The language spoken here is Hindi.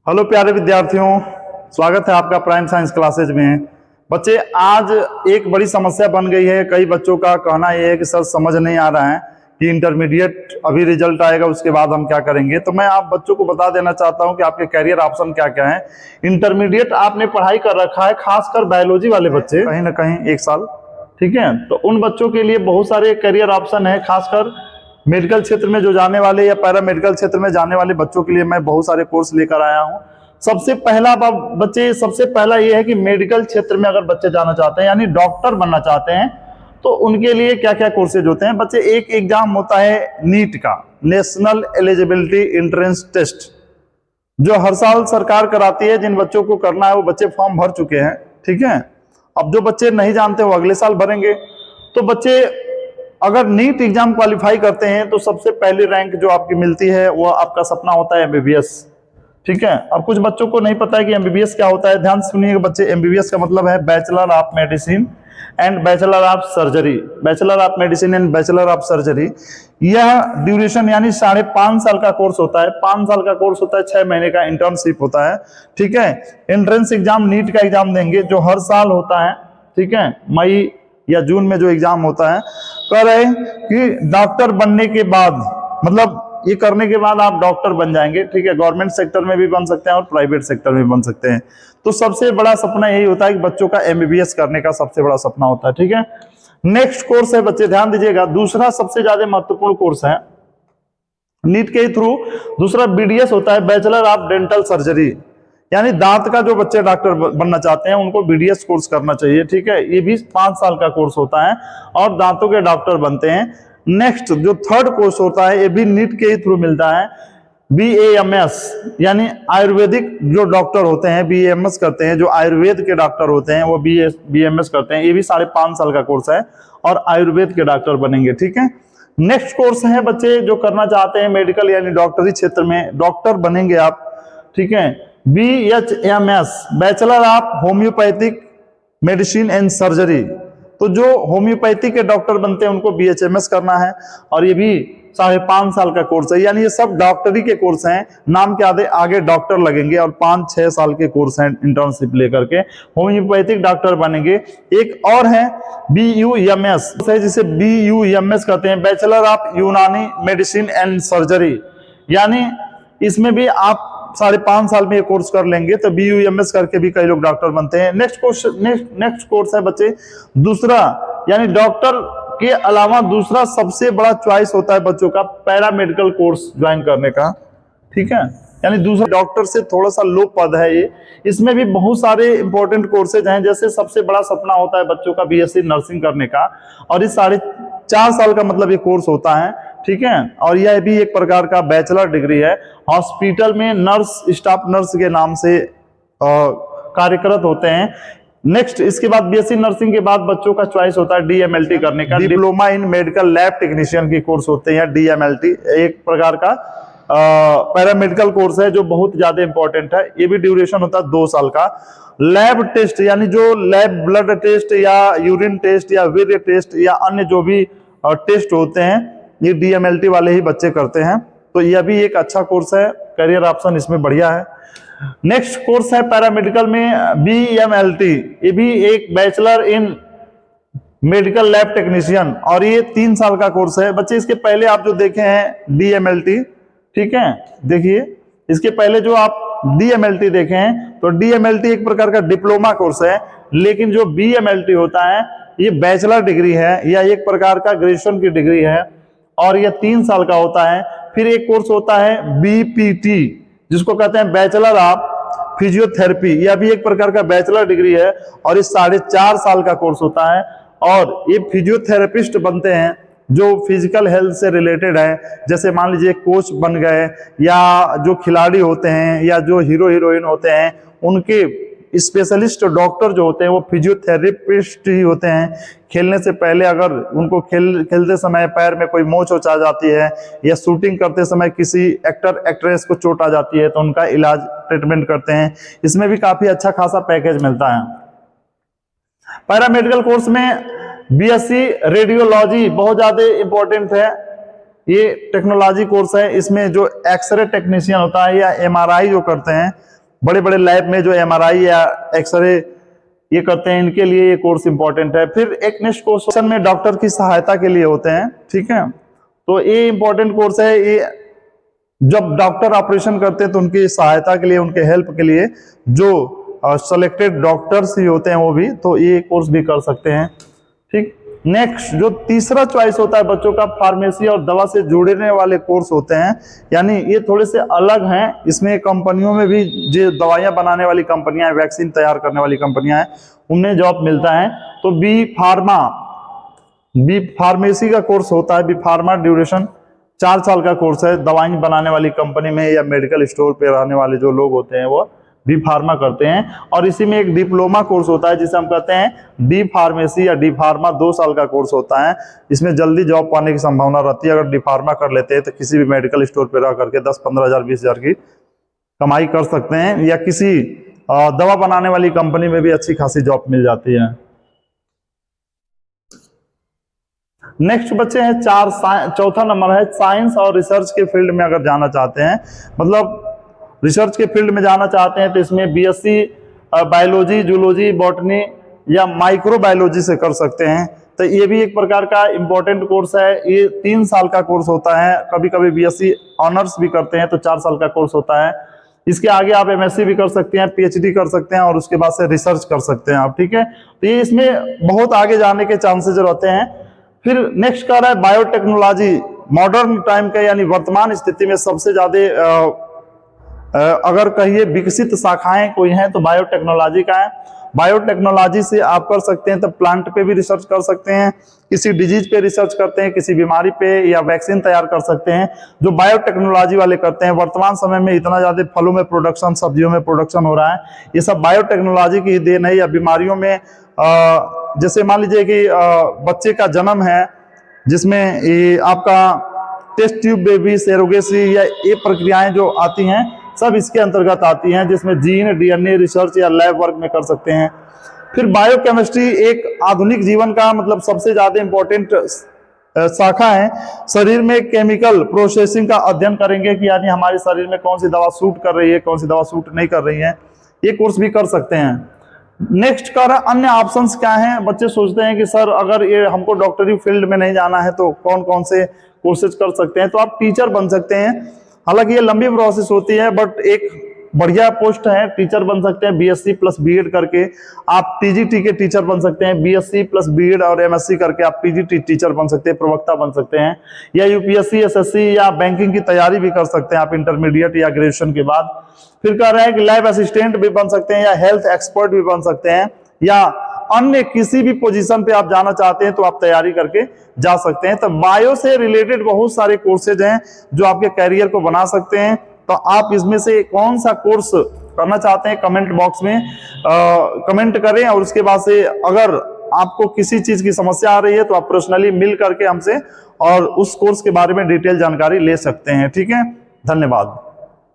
हेलो प्यारे विद्यार्थियों, स्वागत है आपका प्राइम साइंस क्लासेज में। बच्चे, आज एक बड़ी समस्या बन गई है। कई बच्चों का कहना यह है कि सर समझ नहीं आ रहा है कि इंटरमीडिएट अभी रिजल्ट आएगा, उसके बाद हम क्या करेंगे। तो मैं आप बच्चों को बता देना चाहता हूं कि आपके कैरियर ऑप्शन क्या क्या है। इंटरमीडिएट आपने पढ़ाई कर रखा है, खासकर बायोलॉजी वाले बच्चे, कहीं ना कहीं एक साल, ठीक है, तो उन बच्चों के लिए बहुत सारे करियर ऑप्शन है। खासकर मेडिकल क्षेत्र में जो जाने वाले या पैरा मेडिकल क्षेत्र में जाने वाले बच्चों के लिए मैं बहुत सारे कोर्स लेकर आया हूं। सबसे पहला बच्चे, सबसे पहला ये है कि मेडिकल क्षेत्र में अगर बच्चे जाना चाहते हैं, यानी डॉक्टर बनना चाहते हैं, तो उनके लिए क्या क्या कोर्सेज होते हैं। बच्चे, एक एग्जाम होता है नीट का, नेशनल एलिजिबिलिटी एंट्रेंस टेस्ट, जो हर साल सरकार कराती है। जिन बच्चों को करना है वो बच्चे फॉर्म भर चुके हैं, ठीक है। अब जो बच्चे नहीं जानते वो अगले साल भरेंगे। तो बच्चे अगर नीट एग्जाम क्वालिफाई करते हैं तो सबसे पहली रैंक जो आपकी मिलती है वो आपका सपना होता है एमबीबीएस, ठीक है। अब कुछ बच्चों को नहीं पता है कि एमबीबीएस क्या होता है। ध्यान सुनिएगा बच्चे, एमबीबीएस का मतलब है bachelor of medicine and bachelor of surgery. Bachelor of medicine and bachelor of surgery, यह ड्यूरेशन यानी 5.5 साल का कोर्स होता है। 5 साल का कोर्स होता है, 6 महीने का इंटर्नशिप होता है, ठीक है। एंट्रेंस एग्जाम नीट का एग्जाम देंगे जो हर साल होता है, ठीक है, मई या जून में जो एग्जाम होता है। कह रहे कि डॉक्टर बनने के बाद, मतलब ये करने के बाद आप डॉक्टर बन जाएंगे, ठीक है। गवर्नमेंट सेक्टर में भी बन सकते हैं और प्राइवेट सेक्टर में भी बन सकते हैं। तो सबसे बड़ा सपना यही होता है कि बच्चों का एमबीबीएस करने का सबसे बड़ा सपना होता है, ठीक है। नेक्स्ट कोर्स है बच्चे, ध्यान दीजिएगा, दूसरा सबसे ज्यादा महत्वपूर्ण कोर्स है नीट के थ्रू। दूसरा बीडीएस होता है, बैचलर ऑफ डेंटल सर्जरी, यानी दांत का जो बच्चे डॉक्टर बनना चाहते हैं उनको बीडीएस कोर्स करना चाहिए, ठीक है। ये भी 5 साल का कोर्स होता है और दांतों के डॉक्टर बनते हैं। नेक्स्ट जो थर्ड कोर्स होता है, ये भी नीट के ही थ्रू मिलता है, बीएएमएस, यानी आयुर्वेदिक जो डॉक्टर होते हैं बीएएमएस करते हैं, जो आयुर्वेद के डॉक्टर होते हैं वो बीएमएस करते हैं। ये भी 5.5 साल का कोर्स है और आयुर्वेद के डॉक्टर बनेंगे, ठीक है। नेक्स्ट कोर्स है बच्चे जो करना चाहते हैं मेडिकल यानी डॉक्टरी क्षेत्र में डॉक्टर बनेंगे आप, ठीक है, BHMS, bachelor of homeopathic medicine and surgery. तो जो होम्योपैथी के डॉक्टर बनते हैं उनको BHMS करना है और ये भी 5.5 साल का कोर्स है। यानी ये सब डॉक्टरी के कोर्स हैं, नाम के आगे डॉक्टर लगेंगे और 5-6 साल के कोर्स हैं इंटर्नशिप लेकर के, होम्योपैथिक डॉक्टर बनेंगे। एक और है BUMS, जिसे BUMS कहते हैं, बैचलर ऑफ यूनानी मेडिसिन एंड सर्जरी, यानी इसमें भी आप 5.5 साल में ये कोर्स कर लेंगे तो BUMS करके भी कई लोग डॉक्टर बनते हैं। नेक्स्ट कोर्स है बच्चे दूसरा, यानी डॉक्टर के अलावा दूसरा सबसे बड़ा चॉइस होता है बच्चों का पैरामेडिकल कोर्स ज्वाइन करने का, ठीक है। यानी दूसरा डॉक्टर से थोड़ा सा लो पद है ये। इसमें भी बहुत सारे इंपॉर्टेंट कोर्सेज हैं, जैसे सबसे बड़ा सपना होता है बच्चों का BSc नर्सिंग करने का और इस 4.5 साल का मतलब ये कोर्स होता है, ठीक है। और यह भी एक प्रकार का बैचलर डिग्री है। हॉस्पिटल में नर्स, स्टाफ नर्स के नाम से कार्यरत होते हैं। नेक्स्ट, इसके बाद BSc नर्सिंग के बाद बच्चों का चॉइस होता है DMLT करने का, diploma in medical lab technician की कोर्स होते हैं DMLT, एक प्रकार का पैरामेडिकल कोर्स है जो बहुत ज्यादा इंपॉर्टेंट है। ये भी ड्यूरेशन होता है 2 साल का। लैब टेस्ट, यानी जो लैब ब्लड टेस्ट या यूरिन टेस्ट या वीर्य टेस्ट या अन्य जो भी टेस्ट होते हैं ये DMLT वाले ही बच्चे करते हैं। तो यह भी एक अच्छा कोर्स है, करियर ऑप्शन इसमें बढ़िया है। नेक्स्ट कोर्स है पैरामेडिकल में BMLT, ये भी एक bachelor in medical lab technician और ये 3 साल का कोर्स है। बच्चे, इसके पहले आप जो देखे हैं DMLT, ठीक है, देखिए इसके पहले जो आप DMLT देखे हैं तो DMLT एक प्रकार का डिप्लोमा कोर्स है, लेकिन जो BMLT होता है ये बैचलर डिग्री है या एक प्रकार का ग्रेजुएशन की डिग्री है और यह 3 साल का होता है। फिर एक कोर्स होता है BPT, जिसको कहते हैं बैचलर ऑफ फिजियोथेरेपी, यह भी एक प्रकार का बैचलर डिग्री है और इस 4.5 साल का कोर्स होता है और ये फिजियोथेरेपिस्ट बनते हैं जो फिजिकल हेल्थ से रिलेटेड है। जैसे मान लीजिए कोच बन गए या जो खिलाड़ी होते हैं या जो हीरो हीरोइन होते हैं उनके स्पेशलिस्ट डॉक्टर जो होते हैं वो फिजियोथेरेपिस्ट ही होते हैं। खेलने से पहले अगर उनको खेलते समय पैर में कोई मोच आ जाती है या शूटिंग करते समय किसी एक्टर एक्ट्रेस को चोट आ जाती है तो उनका इलाज ट्रीटमेंट करते हैं। इसमें भी काफी अच्छा खासा पैकेज मिलता है। पैरामेडिकल कोर्स में BSc रेडियोलॉजी बहुत ज्यादा इंपॉर्टेंट है। ये टेक्नोलॉजी कोर्स है। इसमें जो एक्सरे टेक्नीशियन होता है या एमआरआई जो करते हैं, बड़े बड़े लैब में जो एमआरआई या एक्सरे ये करते हैं, इनके लिए ये कोर्स इंपॉर्टेंट है। फिर एक नेक्स्ट कोर्स में डॉक्टर की सहायता के लिए होते हैं, ठीक है। तो ये इंपॉर्टेंट कोर्स है। ये जब डॉक्टर ऑपरेशन करते हैं तो उनकी सहायता के लिए, उनके हेल्प के लिए जो सेलेक्टेड डॉक्टर्स ही होते हैं वो भी, तो ये कोर्स भी कर सकते हैं, ठीक। नेक्स्ट जो तीसरा चॉइस होता है बच्चों का, फार्मेसी और दवा से जुड़ने वाले कोर्स होते हैं, यानी ये थोड़े से अलग हैं। इसमें कंपनियों में भी जो दवाइयां बनाने वाली कंपनियां हैं, वैक्सीन तैयार करने वाली कंपनियां हैं, उनमें जॉब मिलता है। तो बी फार्मेसी का कोर्स होता है। बी फार्मा ड्यूरेशन 4 साल का कोर्स है। दवाई बनाने वाली कंपनी में या मेडिकल स्टोर पे रहने वाले जो लोग होते हैं वो बी फार्मा करते हैं। और इसी में एक डिप्लोमा कोर्स होता है जिसे हम कहते हैं डी फार्मेसी या डी फार्मा, 2 साल का कोर्स होता है। इसमें जल्दी जॉब पाने की संभावना रहती है। अगर डी फार्मा कर लेते हैं तो किसी भी मेडिकल स्टोर पर रह करके 10-15 हज़ार 20 हज़ार की कमाई कर सकते हैं, या किसी दवा बनाने वाली कंपनी में भी अच्छी खासी जॉब मिल जाती है। नेक्स्ट बच्चे हैं चौथा नंबर है साइंस और रिसर्च के फील्ड में अगर जाना चाहते हैं, मतलब रिसर्च के फील्ड में जाना चाहते हैं, तो इसमें बीएससी बायोलॉजी, जूलॉजी, बॉटनी या माइक्रोबायोलॉजी से कर सकते हैं। तो ये भी एक प्रकार का इंपॉर्टेंट कोर्स है। ये 3 साल का कोर्स होता है। कभी कभी बीएससी ऑनर्स भी करते हैं तो 4 साल का कोर्स होता है। इसके आगे आप एमएससी भी कर सकते हैं, पीएचडी कर सकते हैं और उसके बाद से रिसर्च कर सकते हैं आप, ठीक है। तो ये इसमें बहुत आगे जाने के चांसेस रहते हैं। फिर नेक्स्ट कह रहा है बायोटेक्नोलॉजी, मॉडर्न टाइम का यानी वर्तमान स्थिति में सबसे ज्यादा अगर कहिए विकसित शाखाएं कोई हैं तो बायोटेक्नोलॉजी का है। बायोटेक्नोलॉजी से आप कर सकते हैं तो प्लांट पे भी रिसर्च कर सकते हैं, किसी डिजीज पे रिसर्च करते हैं, किसी बीमारी पे या वैक्सीन तैयार कर सकते हैं, जो बायोटेक्नोलॉजी वाले करते हैं। वर्तमान समय में इतना ज्यादा फलों में प्रोडक्शन, सब्जियों में प्रोडक्शन हो रहा है, ये सब बायोटेक्नोलॉजी की देन है। या बीमारियों में जैसे मान लीजिए कि बच्चे का जन्म है जिसमें ये आपका टेस्ट ट्यूब बेबी, सेरोगेसी या ये प्रक्रियाएं जो आती हैं सब इसके अंतर्गत आती हैं, जिसमें जीन, डीएनए रिसर्च या लैब वर्क में कर सकते हैं। फिर बायोकेमिस्ट्री एक आधुनिक जीवन का मतलब सबसे ज्यादा इंपॉर्टेंट शाखा है। शरीर में केमिकल प्रोसेसिंग का अध्ययन करेंगे कि यानी हमारे शरीर में कौन सी दवा सूट कर रही है, कौन सी दवा सूट नहीं कर रही है, ये कोर्स भी कर सकते हैं। नेक्स्ट का अन्य ऑप्शंस क्या हैं। बच्चे सोचते हैं कि सर अगर ये हमको डॉक्टरी फील्ड में नहीं जाना है तो कौन कौन से कोर्सेज कर सकते हैं। तो आप टीचर बन सकते हैं। हालांकि ये लंबी प्रोसेस होती है बट एक बढ़िया पोस्ट है, टीचर बन सकते हैं। बीएससी प्लस बीएड करके आप टीजीटी के टीचर बन सकते हैं। बीएससी प्लस बीएड और एमएससी करके आप पीजीटी टीचर बन सकते हैं, प्रवक्ता बन सकते हैं। या यूपीएससी, एसएससी या बैंकिंग की तैयारी भी कर सकते हैं आप इंटरमीडिएट या ग्रेजुएशन के बाद। फिर कह रहे हैं कि लैब असिस्टेंट भी बन सकते हैं या हेल्थ एक्सपर्ट भी बन सकते हैं, या अन्य किसी भी पोजीशन पे आप जाना चाहते हैं तो आप तैयारी करके जा सकते हैं। तो बायो से रिलेटेड बहुत सारे कोर्सेज हैं जो आपके कैरियर को बना सकते हैं। तो आप इसमें से कौन सा कोर्स करना चाहते हैं कमेंट बॉक्स में कमेंट करें, और उसके बाद से अगर आपको किसी चीज की समस्या आ रही है तो आप पर्सनली मिल करके हमसे और उस कोर्स के बारे में डिटेल जानकारी ले सकते हैं, ठीक है। धन्यवाद।